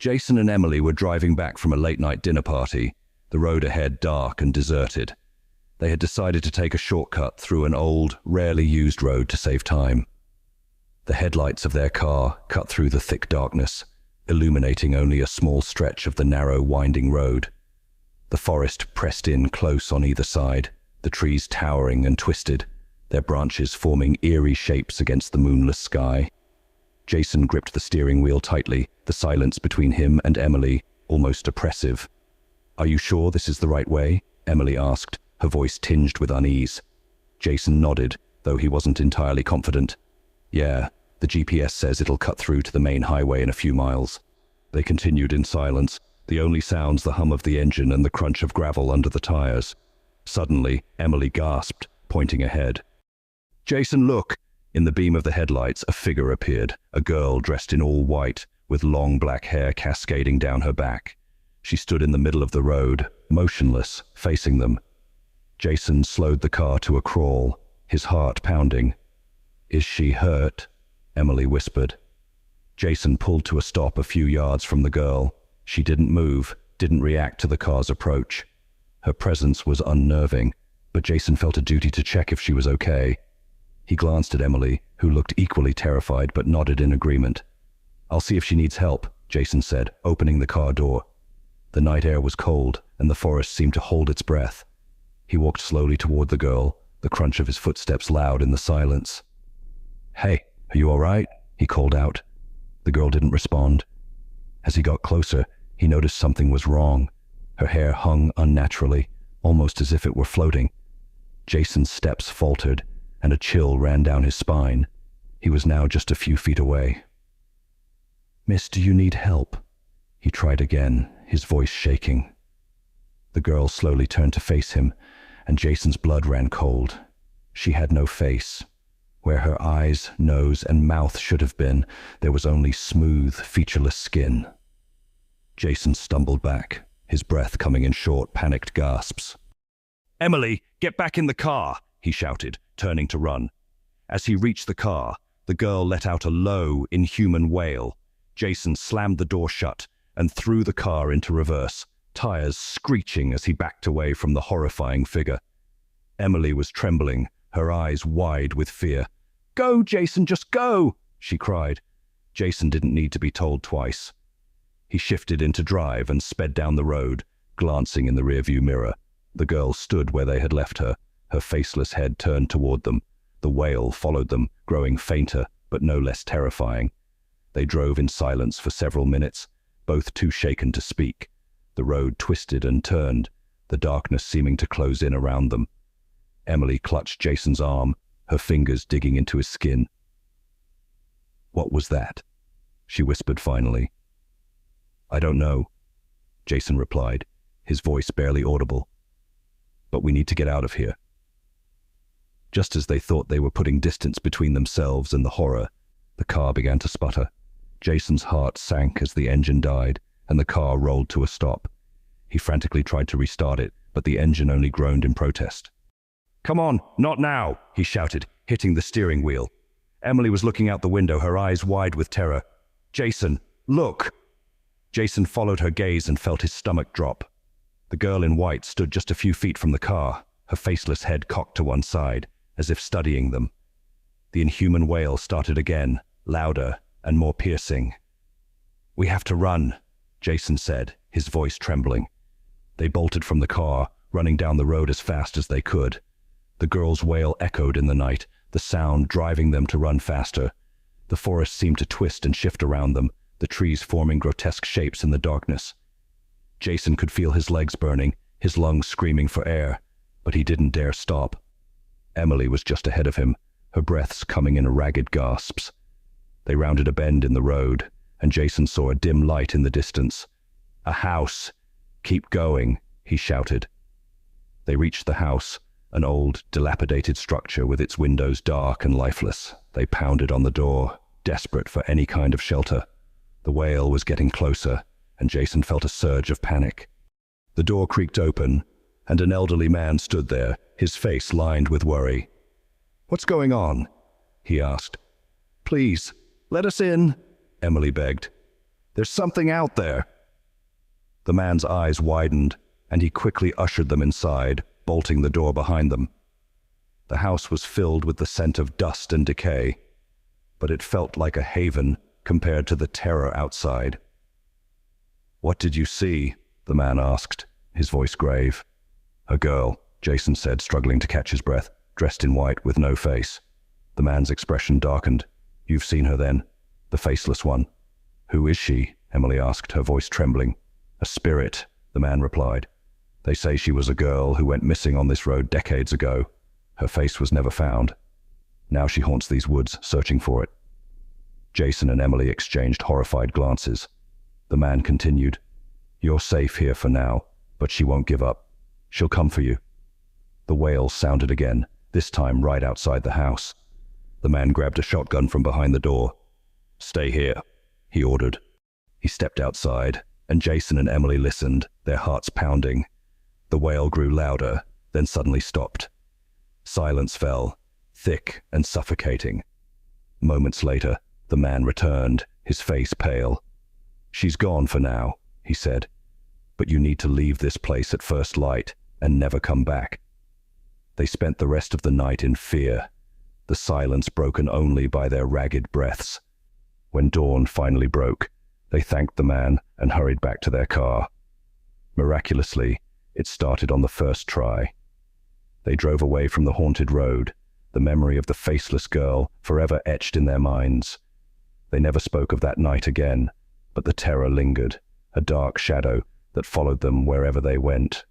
Jason and Emily were driving back from a late-night dinner party, the road ahead dark and deserted. They had decided to take a shortcut through an old, rarely used road to save time. The headlights of their car cut through the thick darkness, illuminating only a small stretch of the narrow, winding road. The forest pressed in close on either side, the trees towering and twisted, their branches forming eerie shapes against the moonless sky. Jason gripped the steering wheel tightly, the silence between him and Emily almost oppressive. "Are you sure this is the right way?" Emily asked, her voice tinged with unease. Jason nodded, though he wasn't entirely confident. "Yeah, the GPS says it'll cut through to the main highway in a few miles." They continued in silence, the only sounds the hum of the engine and the crunch of gravel under the tires. Suddenly, Emily gasped, pointing ahead. "Jason, look!" In the beam of the headlights, a figure appeared, a girl dressed in all white, with long black hair cascading down her back. She stood in the middle of the road, motionless, facing them. Jason slowed the car to a crawl, his heart pounding. "Is she hurt?" Emily whispered. Jason pulled to a stop a few yards from the girl. She didn't move, didn't react to the car's approach. Her presence was unnerving, but Jason felt a duty to check if she was okay. He glanced at Emily, who looked equally terrified but nodded in agreement. "I'll see if she needs help," Jason said, opening the car door. The night air was cold, and the forest seemed to hold its breath. He walked slowly toward the girl, the crunch of his footsteps loud in the silence. "Hey, are you all right?" he called out. The girl didn't respond. As he got closer, he noticed something was wrong. Her hair hung unnaturally, almost as if it were floating. Jason's steps faltered, and a chill ran down his spine. He was now just a few feet away. "Miss, do you need help?" He tried again, his voice shaking. The girl slowly turned to face him, and Jason's blood ran cold. She had no face. Where her eyes, nose, and mouth should have been, there was only smooth, featureless skin. Jason stumbled back, his breath coming in short, panicked gasps. "Emily, get back in the car!" he shouted, turning to run. As he reached the car, the girl let out a low, inhuman wail. Jason slammed the door shut and threw the car into reverse, tires screeching as he backed away from the horrifying figure. Emily was trembling, her eyes wide with fear. "Go, Jason, just go!" she cried. Jason didn't need to be told twice. He shifted into drive and sped down the road, glancing in the rearview mirror. The girl stood where they had left her, her faceless head turned toward them. The wail followed them, growing fainter, but no less terrifying. They drove in silence for several minutes, both too shaken to speak. The road twisted and turned, the darkness seeming to close in around them. Emily clutched Jason's arm, her fingers digging into his skin. "What was that?" she whispered finally. "I don't know," Jason replied, his voice barely audible. "But we need to get out of here." Just as they thought they were putting distance between themselves and the horror, the car began to sputter. Jason's heart sank as the engine died, and the car rolled to a stop. He frantically tried to restart it, but the engine only groaned in protest. "Come on, not now!" he shouted, hitting the steering wheel. Emily was looking out the window, her eyes wide with terror. "Jason, look!" Jason followed her gaze and felt his stomach drop. The girl in white stood just a few feet from the car, her faceless head cocked to one side, as if studying them. The inhuman wail started again, louder and more piercing. "We have to run," Jason said, his voice trembling. They bolted from the car, running down the road as fast as they could. The girl's wail echoed in the night, the sound driving them to run faster. The forest seemed to twist and shift around them, the trees forming grotesque shapes in the darkness. Jason could feel his legs burning, his lungs screaming for air, but he didn't dare stop. Emily was just ahead of him, her breaths coming in ragged gasps. They rounded a bend in the road, and Jason saw a dim light in the distance. "A house! Keep going!" he shouted. They reached the house, an old, dilapidated structure with its windows dark and lifeless. They pounded on the door, desperate for any kind of shelter. The wail was getting closer, and Jason felt a surge of panic. The door creaked open, and an elderly man stood there, his face lined with worry. "What's going on?" he asked. "Please, let us in," Emily begged. There's something out there. The man's eyes widened, and he quickly ushered them inside, bolting the door behind them. The house was filled with the scent of dust and decay, but it felt like a haven compared to the terror outside. "What did you see?" the man asked, his voice grave. "A girl," Jason said, struggling to catch his breath, dressed in white with no face. The man's expression darkened. "You've seen her then? The faceless one." "Who is she?" Emily asked, her voice trembling. "A spirit," the man replied. "They say she was a girl who went missing on this road decades ago. Her face was never found. Now she haunts these woods, searching for it." Jason and Emily exchanged horrified glances. The man continued, "You're safe here for now, but she won't give up. She'll come for you." The wail sounded again, this time right outside the house. The man grabbed a shotgun from behind the door. "Stay here," he ordered. He stepped outside, and Jason and Emily listened, their hearts pounding. The wail grew louder, then suddenly stopped. Silence fell, thick and suffocating. Moments later, the man returned, his face pale. "She's gone for now," he said, "but you need to leave this place at first light and never come back." They spent the rest of the night in fear, the silence broken only by their ragged breaths. When dawn finally broke, they thanked the man and hurried back to their car. Miraculously, it started on the first try. They drove away from the haunted road, the memory of the faceless girl forever etched in their minds. They never spoke of that night again, but the terror lingered, a dark shadow that followed them wherever they went.